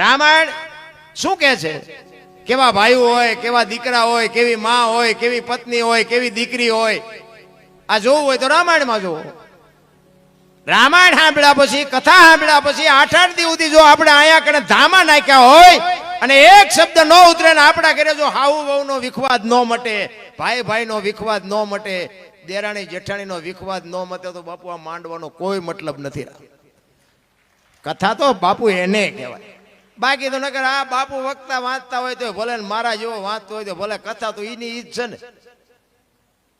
રામાયણ શું કહે છે? કેવા ભાઈઓ હોય, કેવા દીકરા હોય, કેવી માં હોય, કેવી પત્ની હોય, કેવી દીકરી હોય. આ જોવું હોય તો રામાયણમાં જોવું. રામાયણ સાંભળ્યા પછી, કથા સાંભળ્યા પછી 8-8 દી સુધી જો આપણે અહીંયા કને ધામા નાખ્યા હોય અને એક શબ્દ ન ઉતરે ને આપણા ઘરે જો હાઉ વહુનો વિખવાદ ન મટે, ભાઈ ભાઈનો વિખવાદ ન મટે, દેરાણી જેઠાણીનો વિખવાદ ન મટે તો બાપુ આ માંડવાનો કોઈ મતલબ નથી. કથા તો બાપુ એને કહેવાય. બાકી તો નકર આ બાપુ વક્તા વાંચતા હોય તો ભલે, મારા જેવો વાંચતો હોય તો ભલે, કથા તો એની ઈ જ છે ને.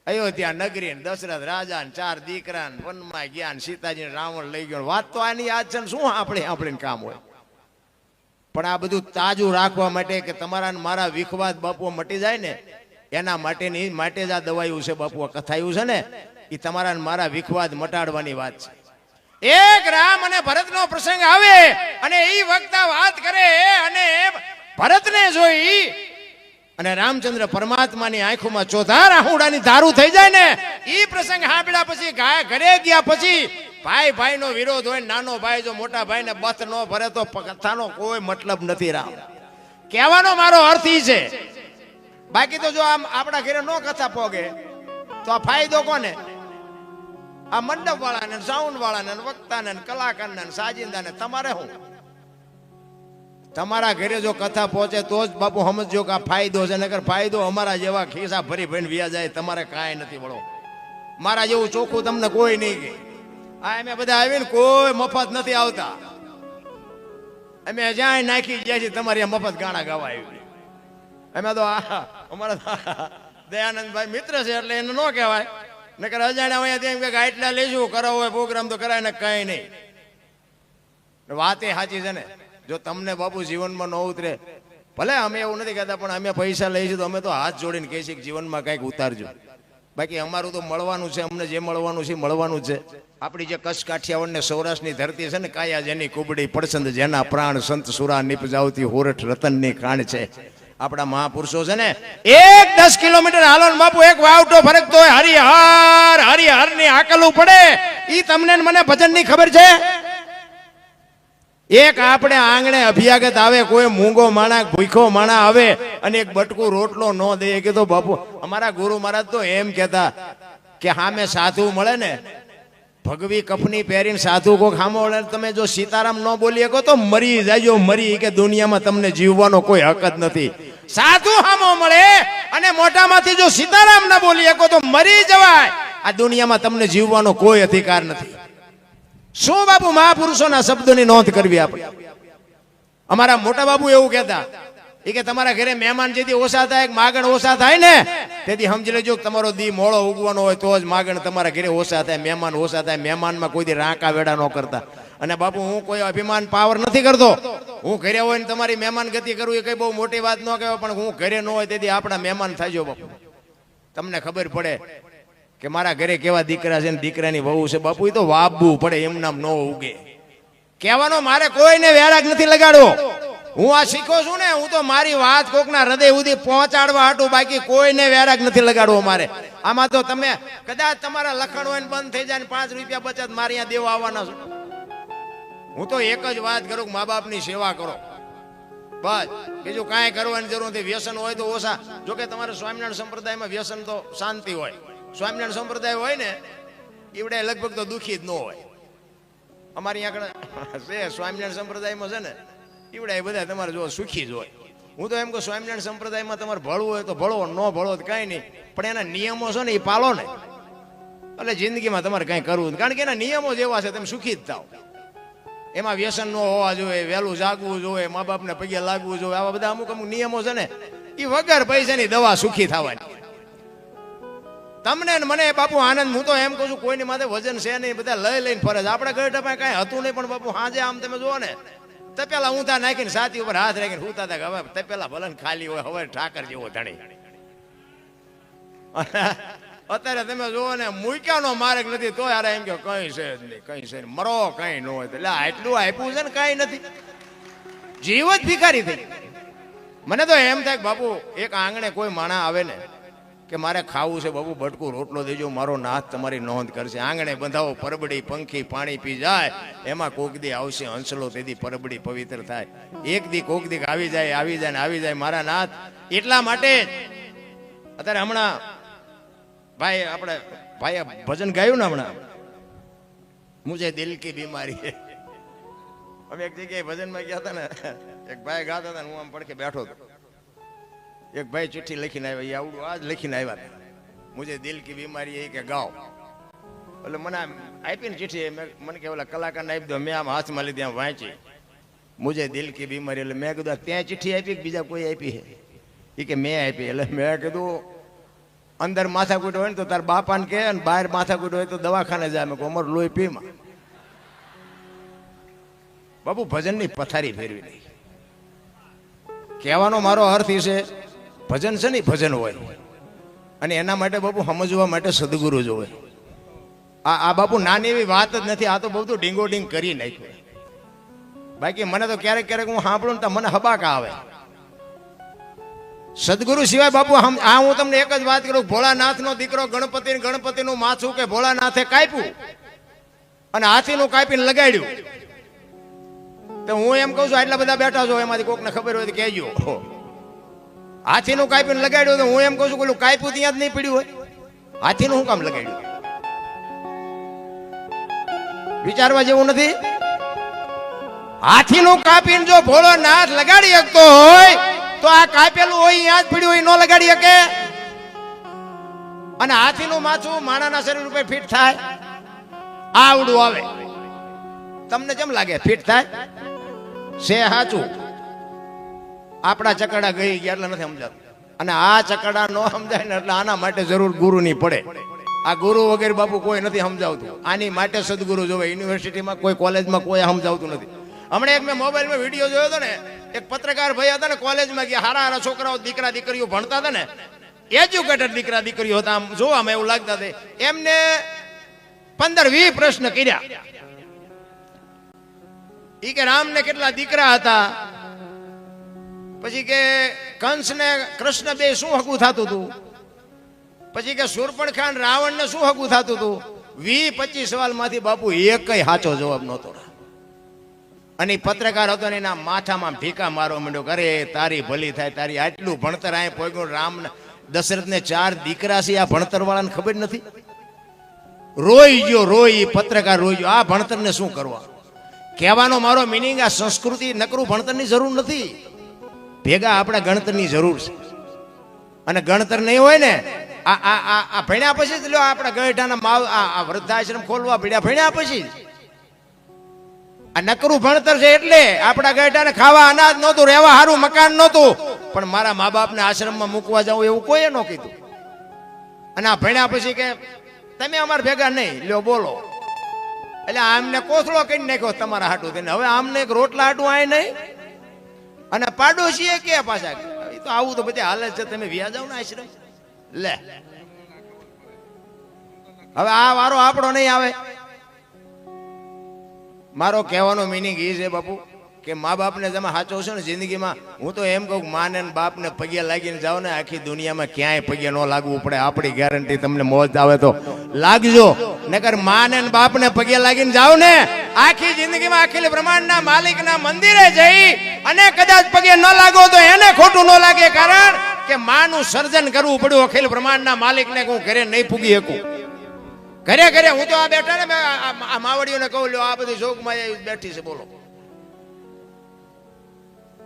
અયોધ્યા નગરી ને દશરથ રાજા ને 4 દીકરા ને વનમાં ગયા ને સીતાજી રાવણ લઈ ગયો, વાત તો આની યાદ છે ને. શું આપણે કામ હોય? પણ આ બધું તાજું રાખવા માટે કે તમારા ને મારા વિખવાદ બાપુ મટી જાય ને, એના માટે જ આ દવાયું છે બાપુ, કથાયું છે ને. એ તમારા ને મારા વિખવાદ મટાડવાની વાત છે. એક રામ અને ભરત નો પ્રસંગ આવે અને એ વક્તા વાત કરે અને ભરતને જોઈ અને રામચંદ્ર પરમાત્માની આંખોમાં ચોધાર આહુડાની ધારું થઈ જાય ને, એ પ્રસંગ સાંભળ્યા પછી ઘરે ગયા પછી ભાઈ ભાઈ નો વિરોધ હોય, નાનો ભાઈ જો મોટા ભાઈ ને બથ ન ભરે તો કથાનો કોઈ મતલબ નથી. રામ કહેવાનો મારો અર્થ ઈ છે. બાકી તો જો આમ આપણા ઘરે નો કથા પોગે તો આ ફાયદો કોને? આ મંડપ વાળાને, સાઉન્ડ વાળાને, વક્તાને, કલાકારને, સાજિંદાને. તમારે શું? તમારા ઘરે જો કથા પહોંચે તો જ બાપુ સમજો કે આ ફાયદો છે. નકર ફાયદો અમારા જેવા ખિસ્સા ભરી ભરીને વ્યા જાય, તમારે કાંઈ નથી. વળો મારા જેવું ચોખ્ખું તમને કોઈ નહીં કે. આ અમે બધા આવીને કોઈ મફત નથી આવતા. અમે જ્યાં નાખી ગયા છીએ તમારી મફત ગાણા ગાવા આવી. અમે તો અમારા દયાનંદભાઈ મિત્ર છે એટલે એને ન કહેવાય. નકર અજાણ્યા અહીંયા ત્યાં આટલા લઈશું, કરાવો હોય પ્રોગ્રામ તો કરાય ને કઈ નહીં. વાત એ સાચી છે ને. જો તમને બાપુ જીવનમાં ન ઉતરે, ભલે અમે એવું નથી કહેતા, પણ અમે પૈસા લઈશું તો અમે તો હાથ જોડીને કહીએ છીએ કે જીવનમાં કંઈક ઉતારજો. બાકી અમારું તો મળવાનું છે, અમને જે મળવાનું છે મળવાનું છે. આપણી જે કચ્છ કાઠિયાવાડ ને સૌરાષ્ટ્રની ધરતી છે ને, કાયા જેની કુબડી પડસંદ જેના પ્રાણ, સંત સુરા નિપજાવતી હોરઠ રતનની ખાણ છે. આપણા મહાપુરુષો છે ને, 10 કિલોમીટર હાલો ને બાપુ એક વાવટો ફરક તો હરિહર હરિહર ની આકલવું પડે. ઈ તમને મને ભજન ની ખબર છે? એક આપણે આંગણે અભિયાગત આવે, કોઈ મૂંગો માણા ભૂખો માણા આવે અને એક બટકું રોટલો ન દે કે તો બાપુ અમારા ગુરુ મહારાજ તો એમ કહેતા કે સામે સાધુ મળે ને, ભગવી કફની પહેરીને સાધુ કોક સામો મળે, તમે જો સીતારામ ન બોલી શકો તો મરી જાયજો, મરી. કે દુનિયામાં તમને જીવવાનો કોઈ હક જ નથી. સાધુ સામો મળે અને મોઢામાંથી જો સીતારામ ન બોલી શકો તો મરી જવાય. આ દુનિયામાં તમને જીવવાનો કોઈ અધિકાર નથી. શું બાપુ મહાપુરુષોના શબ્દોની નોંધ કરવી આપણે. અમારા મોટા બાબુ એવું કહેતા કે તમારા ઘરે મહેમાન જેથી ઓછા થાય, માગણ ઓછા થાય ને તેથી સમજી લેજો તમારો દી મોળો ઉગવાનો હોય તો જ માગણ તમારા ઘરે ઓછા થાય, મહેમાન ઓછા થાય. મહેમાનમાં કોઈ દી રાંકા વેડા ન કરતા. અને બાપુ હું કોઈ અભિમાન પાવર નથી કરતો. હું ઘરે હોય ને તમારી મહેમાન ગતિ કરું એ કઈ બહુ મોટી વાત ન કહેવાય, પણ હું ઘરે ન હોય તેથી આપણા મહેમાન થાજો બાપુ. તમને ખબર પડે કે મારા ઘરે કેવા દીકરા છે ને દીકરાની વહુ છે. બાપુ એ તો વાપવું પડે, એમ નામ ન ઉગે. કહેવાનો મારે કોઈને વેરાગ નથી લગાડવો. હું આ શીખો છું ને, હું તો મારી વાત કોકના હૃદય સુધી પહોંચાડવા હાટું, બાકી કોઈને વેરાગ નથી લગાડવો મારે. આમાં તો તમે કદાચ તમારા લખણ હોય ને બંધ થઈ જાય ને 5 રૂપિયા બચત મારે અહીંયા દેવા આવવાના છો. હું તો એક જ વાત કરું કે મા બાપની સેવા કરો બસ, બીજું કાંઈ કરવાની જરૂર નથી. વ્યસન હોય તો ઓછા. જોકે તમારે સ્વામિનારાયણ સંપ્રદાયમાં વ્યસન તો શાંતિ હોય. સ્વામિનારાયણ સંપ્રદાય હોય ને એવડે લગભગ તો દુઃખી જ ન હોય. અમારી આગળ છે સ્વામિનારાયણ સંપ્રદાયમાં છે ને એવડે બધા તમારે જો સુખી જ હોય. હું તો એમ કહું સ્વામિનારાયણ સંપ્રદાયમાં તમારે ભળવું હોય તો ભળો, ન ભળો તો કાંઈ નહીં, પણ એના નિયમો છે ને એ પાળો ને, એટલે જિંદગીમાં તમારે કાંઈ કરવું. કારણ કે એના નિયમો જેવા છે, તમે સુખી જ થાવ. એમાં વ્યસન ન હોવા જોઈએ, વહેલું જાગવું જોઈએ, મા બાપને પગે લાગવું જોઈએ. આવા બધા અમુક નિયમો છે ને એ વગર પૈસાની દવા સુખી થવાની. તમને મને બાપુ આનંદ. હું તો એમ કહું છું કોઈની માથે વજન છે નહીં, બધા લઈ લઈને ફરે છે. આપણા ઘરે ટપાય કાંઈ હતું નહીં, પણ બાપુ હાજે આમ તમે જુઓ ને તપેલા ઊંધા નાખીને છાતી ઉપર હાથ રાખીને હુતા હતા. હવે તપેલા ભલે ખાલી હોય, હવે ઠાકર જેવો ધણી. અત્યારે તમે જુઓ ને મૂક્યાનો માર્ગ નથી તો યાર એમ કે કઈ છે જ નહીં, કઈ છે મરો કઈ ન હોય. એટલે આટલું આપ્યું છે ને કઈ નથી, જીવ જ ભિખારી થઈ. મને તો એમ થાય કે બાપુ એક આંગણે કોઈ માણા આવે ને કે મારે ખાવું છે બાપુ બટકું રોટલો દેજો, મારો નાથ તમારી નોંધ કરશે. આંગણે બંધાવો પરબડી પંખી પાણી પી જાય, એમાં કોક દી આવશે હંસલો, તેથી પરબડી પવિત્ર થાય. એક દી કોક દી આવી જાય ને આવી જાય મારા નાથ. એટલા માટે અત્યારે હમણાં ભાઈ આપણે ભાઈ ભજન ગાયું ને હમણાં, મુझे દિલ કી બીમારી હે. અમે એક જગ્યાએ ભજનમાં ગયા હતા ને, એક ભાઈ ગાતા હતા ને હું આમ પડખે બેઠો હતો. એક ભાઈ ચિઠ્ઠી લખીને આવ્યા, આવડું આજ લખીને આવ્યા, મુझे દિલ કી બીમારી એ કે ગાઓ. એટલે મને આપી ને ચિઠ્ઠી, મને કે ઓલા કલાકારને આપી દો. મેં આમ હાથમાં લીધી, આમ વાંચી, મુझे દિલ કી બીમારી. એટલે મેં કીધું ત્યાં ચિઠ્ઠી આપી કે બીજા કોઈ આપી હે? એ કે મેં આપી. એટલે મેં કીધું અંદર માથાકૂટ હોય ને તો તાર બાપાને કહે, ને બહાર માથાકૂટ હોય તો દવાખાને જાય. મેં અમર લોહી પીમાં બાપુ ભજનની પથારી ફેરવી નહીં. કહેવાનો મારો અર્થ એ છે, ભજન છે ને ભજન હોય, અને એના માટે બાપુ સમજવા માટે સદગુરુ જોવે. આ બાપુ નાની એવી વાત જ નથી, આ તો બધું ડીંગોડીંગ કરી નાખ્યું. બાકી મને તો ક્યારેક ક્યારેક હું સાંભળું ને તો મને હબાકા આવે. સદગુરુ સિવાય બાપુ આ હું તમને એક જ વાત કરું, ભોળાનાથનો દીકરો ગણપતિનું માથું કે ભોળાનાથે કાપ્યું અને હાથીનું કાપીને લગાડ્યું. તો હું એમ કહું છું, આટલા બધા બેઠા છો, એમાંથી કોકને ખબર હોય તો કહેજો. હાથીનું કાપીને લગાડ્યું, તો હું એમ કહું છું, પેલું કાપ્યું ત્યાં જ નહીં પડ્યું હોય, હાથીનું શું કામ લગાડ્યું? વિચારવા જેવું નથી. હાથીનું કાપીને જો ભોળાનાથ લગાડી શકતો હોય તો આ કાપેલું હોય અહીંયા જ પડ્યું હોય ન લગાડી શકે? અને હાથીનું માથું માણાના શરીર ઉપર ફિટ થાય? આવડું આવે તમને કેમ લાગે ફિટ થાય છે? સાચું, આપણા ચકડા ગઈ ગયા એટલે નથી સમજાતું. અને આ ચકડા ન સમજાય ને એટલે આના માટે જરૂર ગુરુની પડે. આ ગુરુ વગેરે બાપુ કોઈ નથી સમજાવતું. આની માટે સદગુરુ જોવે. યુનિવર્સિટીમાં કોઈ કોલેજમાં કોઈ સમજાવતું નથી. હમણાં એક મેં મોબાઈલમાં વિડીયો જોયો હતો ને, એક પત્રકાર ભાઈ હતા ને, કોલેજમાં ગયા, હારા છોકરાઓ દીકરા દીકરીઓ ભણતા હતા ને, એજ્યુકેટેડ દીકરા દીકરીઓ હતા, આમ જોવામાં એવું લાગતા હતા. એમને 15-20 પ્રશ્ન કર્યા. ઈ કે રામને કેટલા દીકરા હતા, પછી કે કંસ ને કૃષ્ણ બે શું હકું થતું હતું, પછી કે શૂર્પણખા ને રાવણ ને શું હકું થતું હતું. 20-25 સવાલ માંથી બાપુ એકય સાચો જવાબ નહોતો. અને પત્રકાર હતો ને એના માથામાં ઢીકા મારવા માંડ્યો, કરે તારી ભલી થાય, તારી આટલું ભણતર આ પોગ્યું. રામ દશરથ ને 4 દીકરા છે, આ ભણતર વાળાને ખબર નથી. રોઈ ગયો, રોઈ પત્રકાર રોઈ ગયો. આ ભણતર ને શું કરવા? કહેવાનો મારો મિનિંગ, આ સંસ્કૃતિ નકરું ભણતરની જરૂર નથી, ભેગા આપણા ગણતરની જરૂર છે. અને ગણતર નહીં હોય ને, આ ભણ્યા પછી જ લ્યો આપણા ગઢાના વૃદ્ધાશ્રમ ખોલવા ભણ્યા પછી જ. આ નકરું ભણતર છે એટલે આપણા ગઢાને ખાવા અનાજ નહોતું, રહેવા સારું મકાન નહોતું, પણ મારા મા બાપને આશ્રમમાં મૂકવા જાવ એવું કોઈએ ન કીધું. અને આ ભણ્યા પછી કે તમે અમારા ભેગા નહીં, લ્યો બોલો. એટલે આમને કોથળો કરી નાખ્યો તમારા હાટું થઈને. હવે આમને એક રોટલા હાટું આય નહીં. અને પાડોશીએ કે પાછા એ તો આવું તો બધી હાલત છે, તમે વ્યા જાવ ને આશ્રમ. લે હવે આ વારો આપણો નહીં આવે. મારો કહેવાનો મિનિંગ એ છે બાપુ કે મા બાપને તમે સાચો છો ને જિંદગીમાં, હું તો એમ કહું માને બાપને પગે લાગીને જાઓ ને, આખી દુનિયામાં ક્યાંય પગે ન લાગવું પડે. આપણી ગેરંટી, તમને મોજ આવે તો લાગજો, નકર માને બાપને પગે લાગીને જાઓ ને, આખી જિંદગીમાં અખિલ બ્રહ્માંડના માલિકના મંદિરે જઈ અને કદાચ પગે ન લાગો તો એને ખોટું ન લાગે, કારણ કે માનું સર્જન કરવું પડ્યું. અખિલ બ્રહ્માંડના માલિકને હું ઘરે નહીં પૂગી શકું. ઘરે હું તો આ બેઠા ને આ માવડીઓને કહું, લ્યો આ બધી જોગમાં બેઠી છે, બોલો.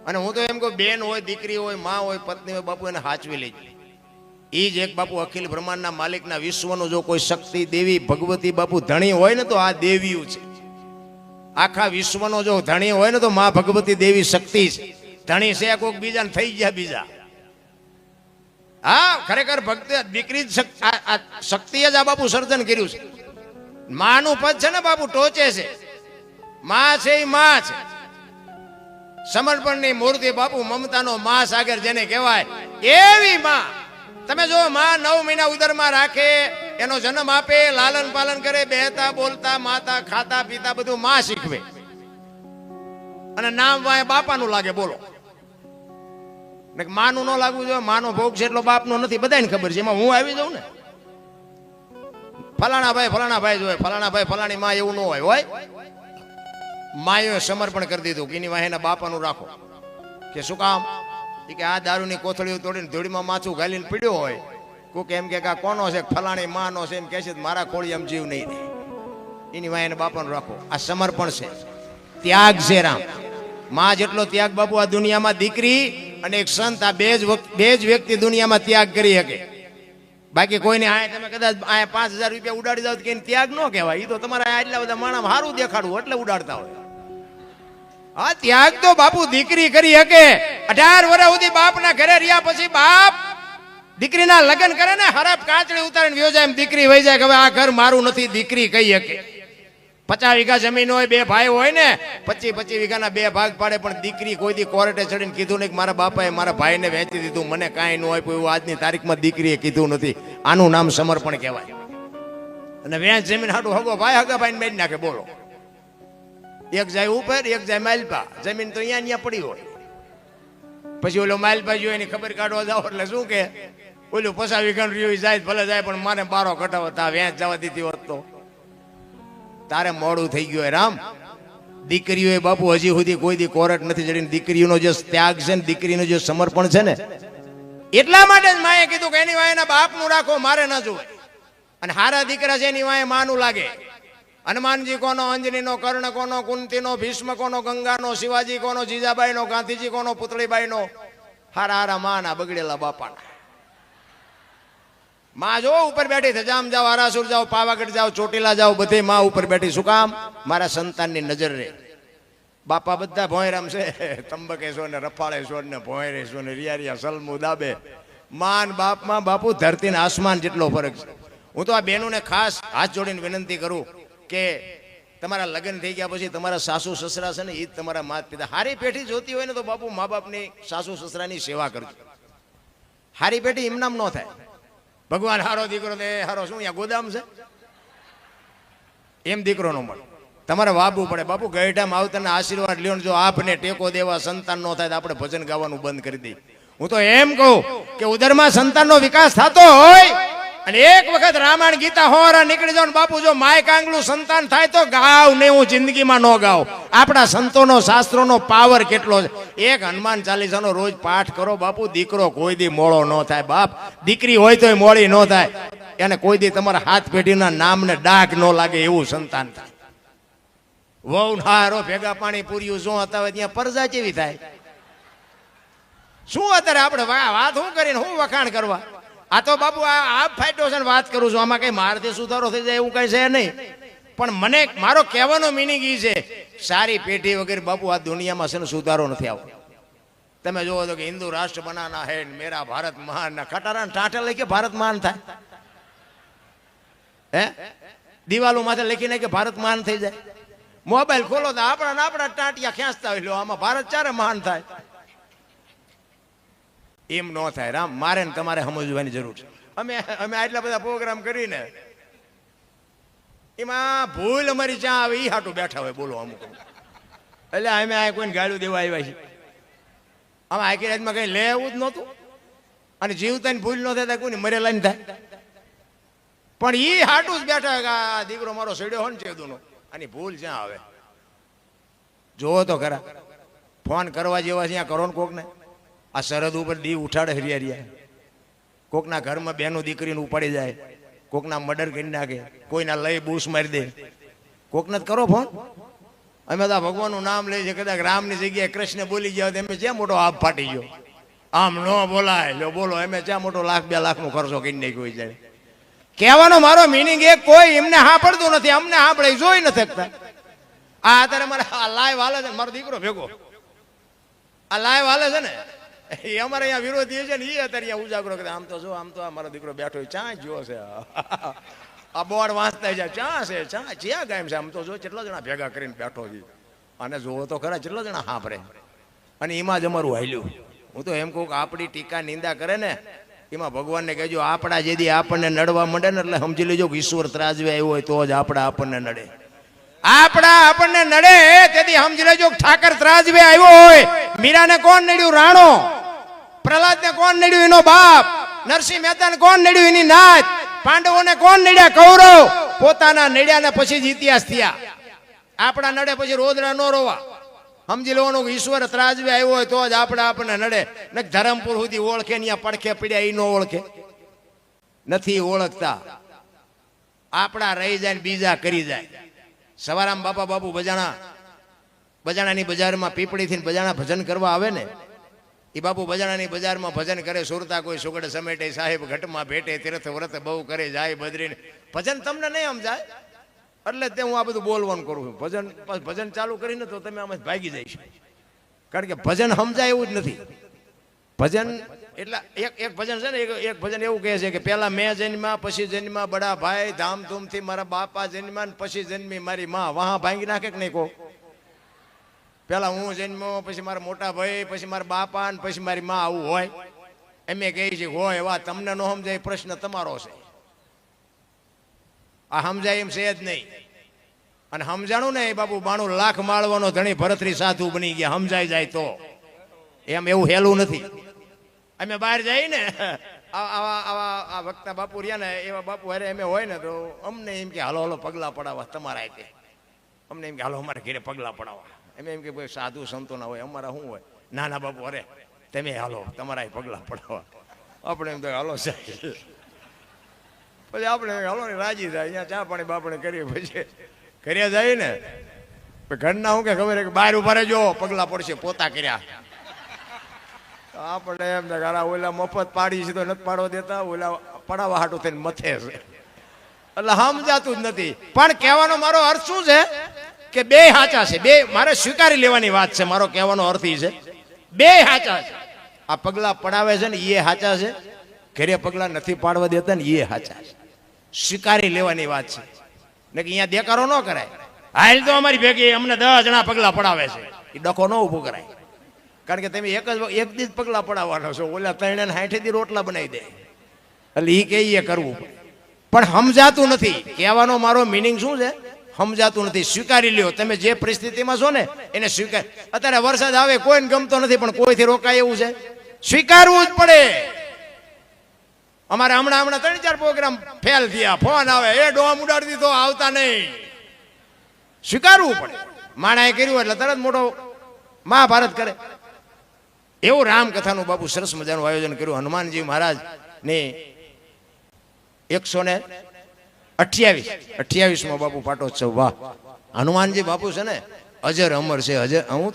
અને હું તો એમ કહું, બેન હોય, દીકરી હોય, માં હોય, પત્ની હોય, બાપુ એને હાચવી લેજો. એ જ એક બાપુ અખિલ બ્રહ્માંડના માલિકના વિશ્વનો જો કોઈ શક્તિ દેવી ભગવતી બાપુ ધણી હોય ને તો આ દેવીઓ છે. આખા વિશ્વનો જો ધણી હોય ને તો માં ભગવતી દેવી શક્તિ છે. ધણી છે કોઈક બીજાને થઈ ગયા બીજા. હા, ખરેખર ભક્તિ દીકરી શક્તિએ જ આ બાપુ સર્જન કર્યું છે. માનું પદ છે ને બાપુ ટોચે છે. માં છે એ માં છે. સમર્પણની મૂર્તિ બાપુ, મમતાનો મા સાગર જેને કહેવાય એવી માં. તમે જો માં 9 મહિના ઉદરમાં રાખે, એનો જન્મ આપે, લાલન પાલન કરે, બેહતા બોલતા માતા ખાતા પીતા બધું માં શીખવે, અને નામ વાય બાપાનું લાગે, બોલો. માનું ન લાગવું જોઈએ. માનો ભોગ છે એટલો બાપનો નથી, બધાને ખબર છે. એમાં હું આવી જાઉં ને, ફલાણા ભાઈ જોઈએ, ફલાણા ભાઈ ફલાણી માં, એવું ન હોય. માયોએ સમર્પણ કરી દીધું કે એની વાહેના બાપાનું રાખો. કે શું કામ? કે આ દારૂની કોથળીઓ તોડીને ધૂળીમાં માથું ઘાલીને પીડ્યો હોય, કોક એમ કે આ કોનો છે, ફલાણી માનો છે, એમ કે છે મારા ખોળી એમ જીવ નહીં રહે, એની વાહેના બાપાનું રાખો. આ સમર્પણ છે, ત્યાગ છે. રામ માં જેટલો ત્યાગ બાપુ આ દુનિયામાં દીકરી અને એક સંત, આ બે જ વ્યક્તિ દુનિયામાં ત્યાગ કરી શકે. બાકી કોઈને આ તમે કદાચ આ 5000 રૂપિયા ઉડાડી જાવ કે ત્યાગ ન કહેવાય. એ તો તમારા આટલા બધા માણસ સારું દેખાડવું એટલે ઉડાડતા હોય. હા, ત્યાગ તો બાપુ દીકરી કરી શકે. 18 વર્ષ સુધી બાપના ઘરે રહ્યા પછી બાપ દીકરીના લગ્ન કરે ને, હરફ કાચડી ઉતારીને વ્યો જાય, એમ દીકરી વહી જાય કે હવે આ ઘર મારું નથી. દીકરી કહી શકે. 50 વીઘા જમીન હોય, 2 ભાઈ હોય ને, 25 વીઘાના 2 ભાગ પાડે, પણ દીકરી કોઈ દી કોર્ટે ચડીને કીધું નહીં કે મારા બાપાએ મારા ભાઈને વેચી દીધું, મને કાંઈ ન હોય. એવું આજની તારીખમાં દીકરીએ કીધું નથી. આનું નામ સમર્પણ કહેવાય. અને વેચ જમીન હાટું હગો ભાઈ હગા ભાઈને મેળ નાખે. બોલો, એક જાય ઉપર, એક જાય માલપા. જમીન તો અહીંયા પડી હોય. પછી ઓલો માલપા જોઈ એની ખબર કાઢવા જાવ એટલે શું કે ઓલું 50 વીઘાનું રહ્યું જાય ભલે જાય, પણ મારે બારો કટાવતા વેચ જવા દીધી હોત તો તારે મોડું થઈ ગયું. રામ દીકરીઓએ બાપુ હજી સુધી કોઈ દી કોરટ નથી ચડીને. દીકરીઓનો જે ત્યાગ છે ને, દીકરીનું જે સમર્પણ છે ને, એટલા માટે જ માએ કીધું કે એની વાયના બાપનું રાખો, મારે ન જોવે. અને હારા દીકરા છે એની વાય માનું લાગે. હનુમાનજી કોનો, અંજનીનો, કર્ણ કોનો, કુંતીનો, ભીષ્મ કોનો, ગંગાનો, શિવાજી કોનો, જીજાબાઈનો, ગાંધીજી કોનો, પુતળીબાઈનો. હારા હારા માના બગડેલા બાપાના. માં જો ઉપર બેઠી છે, જામ જાઓ, આરાસુર જાઓ, પાવાગઢ જાઓ, ચોટીલા જાઓ, બધે માં ઉપર બેઠી. શું કામ? મારા સંતાનની નજર રે. બાપા બધા ભોંયરામ છે, તંબકેશ્વર ને રફાળેશ્વર ને ભોંયરેશ્વર ને રિયારિયા સલમુ દાબે. માન બાપમાં બાપુ ધરતી ને આસમાન જેટલો ફરક છે. હું તો આ બહેનોને ખાસ હાથ જોડીને વિનંતી કરું કે તમારા લગ્ન થઈ ગયા પછી તમારા સાસુ સસરા છે ને, એ તમારા માતા પિતા. હારી પેઢી જોતી હોય ને તો બાપુ મા બાપની, સાસુ સસરાની સેવા કરજો. હારી પેઢી એમનામ ન થાય. ભગવાન હારો દીકરો દે, હારો શું અહીંયા ગોદામ છે એમ દીકરો નો મળે. તમારે વાબવું પડે. બાપુ ગઈઢામાં આવતાના આશીર્વાદ લ્યો. જો આપને ટેકો દેવા સંતાન નો થાય તો આપણે ભજન ગાવાનું બંધ કરી દઈએ. હું તો એમ કહું કે ઉદરમાં સંતાનનો વિકાસ થતો હોય અને એક વખત રામાયણ ગીતા હોરા નીકળી જાવ ને બાપુ, જો માય કાંગલું સંતાન થાય તો ગાવ નહીં, હું જિંદગીમાં ન ગાવ. આપણા સંતોનો શાસ્ત્રોનો પાવર કેટલો છે. એક હનુમાન ચાલીસાનો રોજ પાઠ કરો બાપુ, દીકરો કોઈ દી મોળો ન થાય. બાપ દીકરી હોય તોય મોળી ન થાય. એને કોઈ દી તમારા હાથ પેઢીના નામને ડાઘ ન લાગે એવું સંતાન થાય. વહુ હારો ભેગા પાણી પૂર્યું શું હતા હોય ત્યાં પરજા કેવી થાય. શું અત્યારે આપણે વાત શું કરીને શું વખાણ કરવા? આ તો બાપુ આ ફાયટો છે વાત કરું છું. આમાં કઈ મારથી સુધારો થઈ જાય એવું કઈ છે નહીં. પણ મને મારો કહેવાનો મિનિંગ એ છે, સારી પેઢી વગેરે બાપુ આ દુનિયામાં છે ને સુધારો નથી આવતો. તમે જોવો તો કે હિન્દુ રાષ્ટ્ર બનાના હે, મેરા ભારત મહાન, ના ખટારા ટાંટા લઈ કે ભારત મહાન થાય. હે દિવાલો માથે લખીને કે ભારત મહાન થઈ જાય. મોબાઈલ ખોલો તો આપણા ટાંટિયા ખેંચતા હોય. આમાં ભારત ચારે મહાન થાય. એમ ન થાય. રામ મારે ને તમારે સમજવાની જરૂર છે. અમે આટલા બધા પ્રોગ્રામ કરીને એમાં ભૂલ અમારી જ્યાં આવે એ હાટું બેઠા હોય. બોલો અમુક એટલે અમે આ કોઈને ગાળું દેવા આવ્યા છીએ. આમાં આખી રાતમાં કઈ લેવું જ નહોતું. અને જીવતાની ભૂલ ન થાય કોઈને મરેલા ને થાય. પણ એ હાટું જ બેઠા હોય કે આ દીકરો મારો સડ્યો હોય ને ચેદુનો. આની ભૂલ જ્યાં આવે જોવો તો ખરા. ફોન કરવા જેવા છે કરો ને કોકને. આ સરહદ ઉપર દી ઉઠાડે હરિયારિયા. કોકના ઘરમાં બેનું દીકરીને ઉપાડી જાય, કોકના મર્ડર કરી નાખે, કોઈના લઈ બૂસ મારી દે. કોકને જ કરો ફોન. અમે તો ભગવાનનું નામ લઈએ છીએ. કદાચ રામની જગ્યાએ કૃષ્ણ બોલી ગયા તો એમ જ્યાં મોટો આપ ફાટી ગયો. આમ ન બોલાય. લો બોલો એમ જ્યાં મોટો 1,00,000-2 લાખનો ખર્ચો કરી નાખ્યો જાય. કહેવાનો મારો મિનિંગ એ કોઈ એમને સાંભળતું નથી, અમને સાંભળે જોઈ નથી શકતા. આ અત્યારે મારે લાઈવ હાલે છે, મારો દીકરો ભેગો આ લાઈવ હાલે છે ને, એ અમારે અહીંયા વિરોધી છે ને, એ અત્યારે અહીંયા ઉજાગરો કરે. આમ તો જો આમ તો મારો દીકરો બેઠો ચા જો છે, આ બોર્ડ વાંચતા જાય ચા છે, ચા જ્યાં ગામ છે. આમ તો જો કેટલા જણા ભેગા કરીને બેઠો છે. અને જોવો તો ખરા કેટલા જણા સાંભળે. અને એમાં જ અમારું હાલ્યું. હું તો એમ કહું કે આપણી ટીકા નિંદા કરે ને એમાં ભગવાનને કહેજો, આપણા જેથી આપણને નડવા માંડે ને એટલે સમજી લેજો કે ઈશ્વર ત્રાજવે આવ્યો હોય તો જ આપણને નડે. આપણને નડે તેથી સમજી લેજો ઠાકર ત્રાજવે આવ્યો હોય. મીરાને કોણ નડ્યું? રાણો. પ્રહલાદને કોણ નડ્યું? એનો બાપ. નરસિંહ મહેતાને કોણ નડ્યું? એની નાત. પાંડવોને કોણ નડ્યા? કૌરવ. પોતાના નડ્યા ને પછી જ ઇતિહાસ થયા. આપણા નડે પછી રોદડા નો રોવા. સમજી લેવાનું કે ઈશ્વર ત્રાજવે આવ્યો હોય તો જ આપણને નડે. ને ધરમપુર સુધી ઓળખે ને પડખે પડ્યા એ નો ઓળખે, નથી ઓળખતા. આપણા રહી જાય ને બીજા કરી જાય. સવારામ બાપા બાપુ બજાણાની બજારમાં પીપળીથી બજાણા ભજન કરવા આવે ને, એ બાપુ બજાણાની બજારમાં ભજન કરે. સુરતા કોઈ સુગડ સમેટે, સાહેબ ઘટમાં ભેટે, તીર્થ વ્રત બહુ કરે, જાય બદરીને. ભજન તમને નહીં સમજાય એટલે તે હું આ બધું બોલવાનું કરું છું. ભજન ચાલુ કરીને તો તમે આમાં ભાગી જઈશ, કારણ કે ભજન સમજાય એવું જ નથી. ભજન એટલે એક ભજન છે ને, એક ભજન એવું કહે છે કે પેલા મેં જન્મ્યા, પછી જન્મ્યા બડા ભાઈ, ધામધૂમથી મારા બાપા જન્મ્યા, પછી જન્મી મારી માં. વાહ ભાંગી નાખે કે નહીં કહો? પેલા હું જન્મ્યો, પછી મારા મોટા ભાઈ, પછી મારા બાપા, પછી મારી માં. આવું હોય એમ કહે છે? હોય. એવા તમને ન સમજાય પ્રશ્ન તમારો છે. આ સમજાય એમ છે જ નહીં. અને સમજાણું ને બાપુ 92 લાખ માળવાનો ધણી ભરતરી સાધુ બની ગયા. સમજાઈ જાય તો એમ એવું હેલું નથી. અમે બહાર જઈએ ને, આવા વક્તા બાપુ રહ્યા ને, એવા બાપુ અરે અમે હોય ને તો અમને એમ કે હાલો હાલો પગલા પડાવવા તમારા. અમને એમ કે હાલો અમારે ઘરે પગલા પડાવવા. એમ કે ભાઈ સાધુ સંતો ના હોય, અમારા શું હોય? નાના બાપુ અરે તમે હાલો તમારા પગલા પડાવવા. આપણે એમ તો હાલો સાહેબ. પછી આપણે હાલો ને રાજી થાય, અહીંયા ચા પાણી બાપણે કરીએ, પછી કર્યા જાય ને ઘરના શું કે ખબર કે બહાર ઉભા રહેજો પગલા પડશે, પોતા કર્યા. આપણે એમ થાય ઓલા મફત પાડી છે તો નથી પાડવા દેતા, ઓલા પડાવવા હાટું થઈને મથે છે. એટલે સમજાતું જ નથી. પણ કહેવાનો મારો અર્થ શું છે કે બે સાચા છે, બે મારે સ્વીકારી લેવાની વાત છે. મારો કહેવાનો અર્થ એ છે બે સાચા છે. આ પગલા પડાવે છે ને એ સાચા છે, ઘરે પગલા નથી પાડવા દેતા ને એ સાચા છે. સ્વીકારી લેવાની વાત છે ને કે અહીંયા દેકારો ન કરાય. હાલ તો અમારી ભેગી અમને 10 જણા પગલા પડાવે છે, એ ડખો ન ઉભો કરાય. કારણ કે તમે એક દી જ પગલા પડાવવાનો છો, ઓલા 3 ને 60 દી રોટલા બનાવી દે. એટલે એ કે એ કરવું પણ સમજાતું નથી. કહેવાનો મારો મિનિંગ શું છે? સમજાતું નથી. સ્વીકારી લ્યો. તમે જે પરિસ્થિતિમાં છો ને એને સ્વીકાર. અત્યારે વરસાદ આવે કોઈને ગમતો નથી, પણ કોઈથી રોકાય એવું છે? સ્વીકારવું જ પડે. અમારે હમણાં 3-4 પ્રોગ્રામ ફેલ થયા. ફોન આવે, એ ડોમ ઉડાડી દીધો, આવતા નહીં. સ્વીકારવું પડે. માણાએ કર્યું એટલે તરત મોટો મહાભારત કરે. એવું રામકથાનું બાપુ સરસ મજાનું આયોજન કર્યું. હનુમાનજી મહારાજ ને 128માં બાપુ પાટોત્સવ. વાહ! હનુમાનજી બાપુ છે ને અજર અમર છે. અજર. હું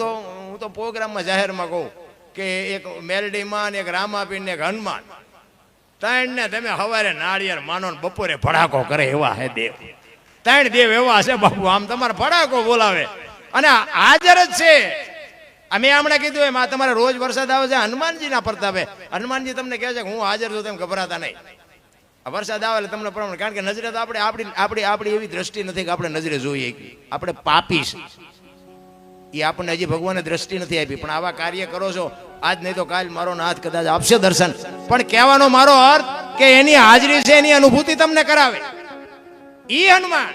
તો પ્રોગ્રામમાં જાહેરમાં કહું કે એક મેલડીમાં ને એક રામાપીર ને એક હનુમાન, 3 ને તમે સવારે નાળિયેર માનો ને બપોરે ભડાકો કરે એવા હે દેવ. 3 દેવ એવા છે બાપુ, આમ તમારે ભડાકો બોલાવે અને હાજર જ છે. અમે હમણાં કીધું એમ આ તમારે રોજ વરસાદ આવે છે હનુમાનજી ના પ્રતાપે. હનુમાનજી તમને કહે છે કે હું હાજર છું, તેમ ગભરાતા નહીં. વરસાદ આવે એટલે તમને પ્રમાણ, કારણ કે નજરે તો આપણી એવી દ્રષ્ટિ નથી કે આપણે નજરે જોઈએ. આપણે પાપી છે, એ આપણને હજી ભગવાને દ્રષ્ટિ નથી આપી. પણ આવા કાર્ય કરો છો, આજ નહીં તો કાલ મારો નાથ કદાચ આપશે દર્શન. પણ કહેવાનો મારો અર્થ કે એની હાજરી છે, એની અનુભૂતિ તમને કરાવે. ઈ હનુમાન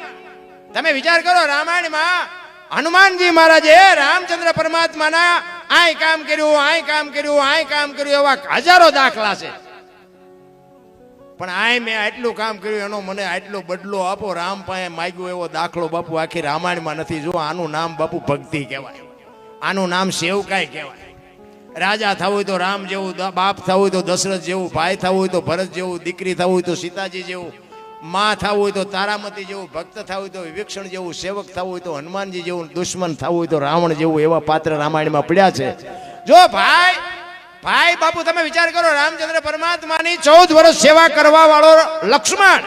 તમે વિચાર કરો, રામાયણમાં હનુમાનજી મહારાજે રામચંદ્ર પરમાત્માના આય કામ કર્યું, આય કામ કર્યું, આય કામ કર્યું, એવા હજારો દાખલા છે. પણ આય મેં આટલું કામ કર્યું, એનો મને આટલો બદલો આપો. રામ પાસે માગ્યો એવો દાખલો બાપુ આખી રામાયણમાં નથી. જો આનું નામ બાપુ ભક્તિ કહેવાય, આનું નામ સેવકાઈ કહેવાય. રાજા થવું હોય તો રામ જેવું, બાપ થવું હોય તો દશરથ જેવું, ભાઈ થવું હોય તો ભરત જેવું, દીકરી થવું હોય તો સીતાજી જેવું, માં થવું હોય તો તારામતી જેવું, ભક્ત થવું હોય તો વિભીષણ જેવું, સેવક થવું હોય તો હનુમાનજી જેવું, દુશ્મન થવું હોય તો રાવણ જેવું, એવા પાત્ર રામાયણમાં પડ્યા છે. જો ભાઈ બાપુ તમે વિચાર કરો, રામચંદ્ર પરમાત્માની 14 વર્ષ સેવા કરવા વાળો લક્ષ્મણ,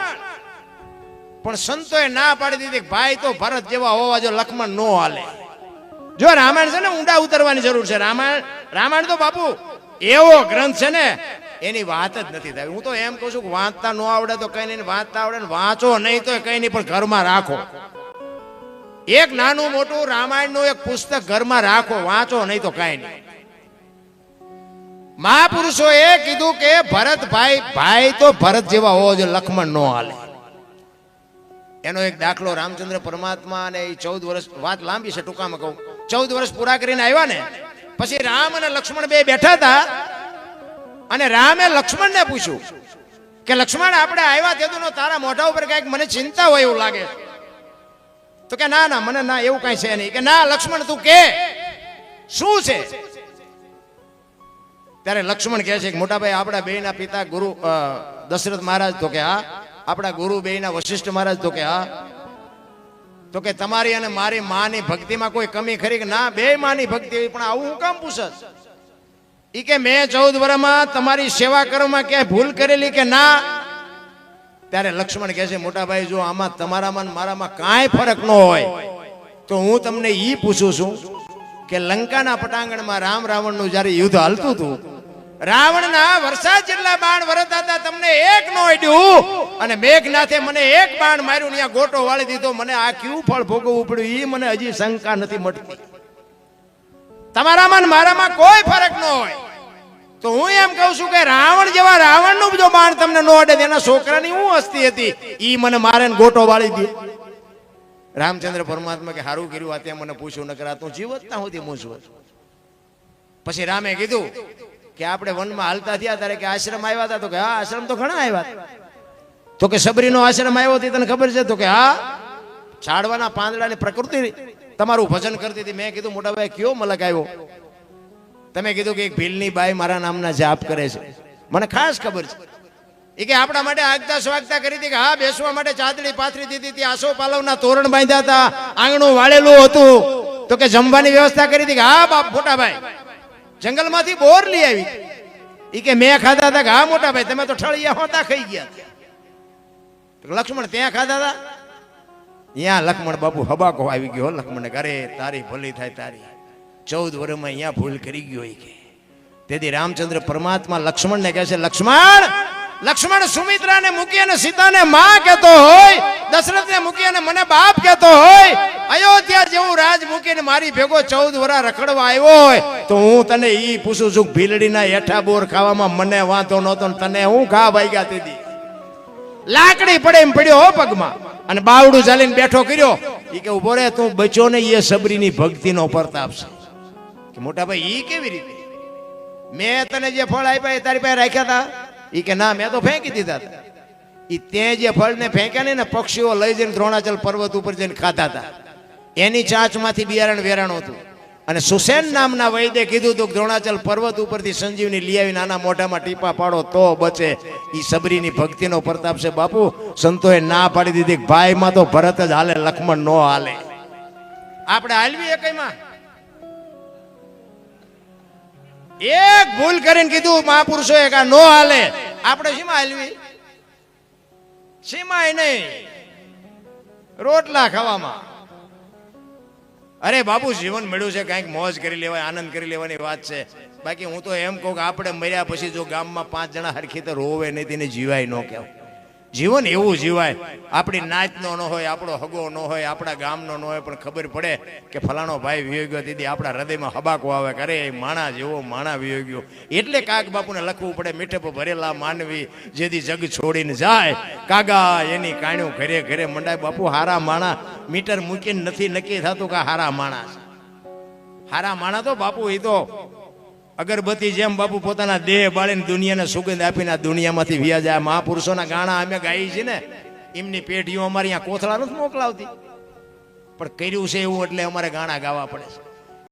પણ સંતોએ ના પાડી દીધી ભાઈ તો ભરત જેવા હોવા જો, લક્ષ્મણ નો હાલે. જો રામાયણ છે ને ઊંડા ઉતરવાની જરૂર છે. રામાયણ તો બાપુ એવો ગ્રંથ છે ને એની વાત જ નથી થાય. હું તો એમ કહું છું કે વાંચતા ન આવડે તો કઈ નહીં, વાંચતા આવડે ને વાંચો નહીં તો કઈ નહીં, પણ ઘરમાં રાખો. એક નાનું મોટું રામાયણનું એક પુસ્તક ઘરમાં રાખો, વાંચો નહીં તો કઈ નહીં. મહાપુરુષોએ કીધું કે ભરત ભાઈ તો ભરત જેવા હોવો જોઈએ, લક્ષ્મણ નો હાલે. એનો એક દાખલો રામચંદ્ર પરમાત્મા અને 14 વર્ષ, વાત લાંબી છે ટૂંકામાં કહું, 14 વર્ષ પૂરા કરીને આવ્યા ને પછી રામ અને લક્ષ્મણ બે બેઠા હતા અને રામે લક્ષ્મણને પૂછ્યું કે લક્ષ્મણ આપણે આવ્યા તેદુનો તારા મોઢા ઉપર કઈક મને ચિંતા હોય એવું લાગે તો કે ના ના મને ના એવું કઈ છે નહીં કે ના લક્ષ્મણ તું કે શું છે ત્યારે લક્ષ્મણ કહે છે કે મોટા ભાઈ આપણા બેયના પિતા ગુરુ દશરથ મહારાજ તો કે હા આપણા ગુરુ બેયના વશિષ્ઠ મહારાજ તો કે હા તો કે તમારી અને મારી માની ભક્તિમાં કોઈ કમી ખરી કે ના બે માની ભક્તિ હોય પણ આવું હું કામ પૂછસ ઈ કે મેં 14 વર્ષમાં તમારી સેવા કરવામાં ક્યાંય ભૂલ કરેલી કે ના ત્યારે લક્ષ્મણ કહે છે મોટા ભાઈ જો આમાં તમારામાં મારામાં કાંઈ ફરક ન હોય તો હું તમને ઈ પૂછું છું કે લંકાના પટાંગણમાં રામ રાવણનું જ્યારે યુદ્ધ હાલતું હતું રાવણના વરસાદ જેટલા બાણ વરસતા હતા તમને એક નો અડ્યું અને મેઘનાથે મને એક બાણ માર્યું ત્યાં ગોટો વાળી દીધો મને આ ક્યું ફળ ભોગવવું પડ્યું ઈ મને હજી શંકા નથી મટતી તમારામાં મારામાં કોઈ ફરક ન હોય તો હું એમ કહું છું કે રાવણ જેવા રાવણનું જો બાણ તમને ન અડે એના છોકરાની હું હસ્તી હતી ઈ મને મારે ગોટો વાળી દે રામચંદ્ર પરમાત્મા કે હારું કર્યું આ ત્યાં મને પૂછ્યું ન કરા તું જીવતતા હોતી મૂછવું પછી રામે કીધું કે આપણે વનમાં હાલતા થયા ત્યારે કે આશ્રમ આવ્યા હતા તો કે હા આશ્રમ તો ઘણા આવ્યા તો કે સબરીનો આશ્રમ આવ્યો હતી તને ખબર છે તો કે હા છાડવાના પાંદડાની પ્રકૃતિ તમારું ભજન કરતી હતી મેં કીધું મોટા ભાઈ કયો મલક આવ્યો તમે કીધું કે એક ભીલની બાઈ મારા નામના જાપ કરે છે મને ખાસ ખબર છે એ કે આપણા માટે આગતા સ્વાગતા કરી હતી કે હા બેસવા માટે ચાદડી પાથરી દીધી હતી આસો પાલવના તોરણ બાંધ્યા હતા આંગણું વાળેલું હતું તો કે જમવાની વ્યવસ્થા કરી હતી કે હા બાપ મોટા ભાઈ જંગલમાંથી બોર લઈ આવી ઈ કે મેં ખાધા હતા કે હા મોટા ભાઈ તમે તો ઠળિયા હોતા ખાઈ ગયા લક્ષ્મણ ત્યાં ખાધા હતા ત્યાં લક્ષ્મણ બાપુ હબાકો આવી ગયો લક્ષ્મણ ઘરે તારી ભલી થાય તારી 14 વર્ષમાં અહીંયા ભૂલ કરી ગયો કે તેથી રામચંદ્ર પરમાત્મા લક્ષ્મણને કહે છે લક્ષ્મણ સુમિત્રાને મૂકી અને સીતાને માં કહેતો હોય દશરથને મૂકી અને મને બાપ કહેતો હોય અયોધ્યા જેવું રાજ મૂકીને મારી ભેગો 14 વર્ષ રખડવા આવ્યો હોય તો હું તને ઈ પૂછું છું ભીલડીના હેઠા બોર ખાવામાં મને વાંધો નહોતો ને તને હું ઘા વાગ્યા તેથી લાકડી પડે એમ પડ્યો હો પગમાં અને બાવડું ચાલીને બેઠો કર્યો ઈ કે ઉભો રે તું બચ્યો ને એ સબરીની ભક્તિનો પ્રતાપ છે કે મોટા ભાઈ ઈ કેવી રીતે મેં તને જે ફળ આપ્યા એ તારી પાસે રાખ્યા હતા ઈ કે ના મેં તો ફેંકી દીધા હતા ઈ તે જે ફળને ફેંક્યા ને પક્ષીઓ લઈ જઈને દ્રોણાચલ પર્વત ઉપર જઈને ખાતા હતા એની ચાંચમાંથી બિયારણ વેરાણું હતું અને સુસેન નામના વૈદ્ય કીધું હતું દ્રોણાચલ પર્વત ઉપરથી સંજીવની લઈ આવી નાના મોઢામાં ટીપા પાડો તો બચે ઈ સબરીની ભક્તિનો પ્રતાપ છે બાપુ સંતોએ ના પાડી દીધી ભાઈમાં તો ભરત જ હાલે લક્ષ્મણ નો હાલે આપણે હાલવી કઈમાં એક ભૂલ કરીને કીધું મહાપુરુષોએ કે નો હાલે આપણે શીમાં હાલવી શીમાં નહીં રોટલા ખાવામાં અરે બાપુ જીવન મળ્યું છે કંઈક મોજ કરી લેવાય આનંદ કરી લેવાની વાત છે બાકી હું તો એમ કહું કે આપણે મર્યા પછી જો ગામમાં 5 જણા હરખી તો રોવે નહીં તેને જીવાય ન કહેવાય જીવન એવું જીવાય આપણી નાચનો ન હોય આપણો હગો ન હોય આપણા ગામનો ન હોય પણ ખબર પડે કે ફલાણો ભાઈ વિયો ગયો દીદી આપણા હૃદયમાં હબાકો આવે કરે માણા જેવો માણા વિયો ગયો એટલે કાગ બાપુને લખવું પડે મીઠપ ભરેલા માનવી જેથી જગ છોડીને જાય કાગા એની કાણ્યું ઘરે ઘરે મંડાય બાપુ હારા માણા મીટર મૂકીને નથી નક્કી થતું કે હારા માણા છે હારા માણા તો બાપુ એ તો અગરબત્તી જેમ બાપુ પોતાના દેહ બાળીને દુનિયાને સુગંધ આપીને આ દુનિયામાંથી વ્યા જાય મહાપુરુષોના ગાણા અમે ગાઈ છે ને એમની પેઢીઓ અમારી અહીંયા કોથળા નથી મોકલાવતી પણ કર્યું છે એવું એટલે અમારે ગાણા ગાવા પડે છે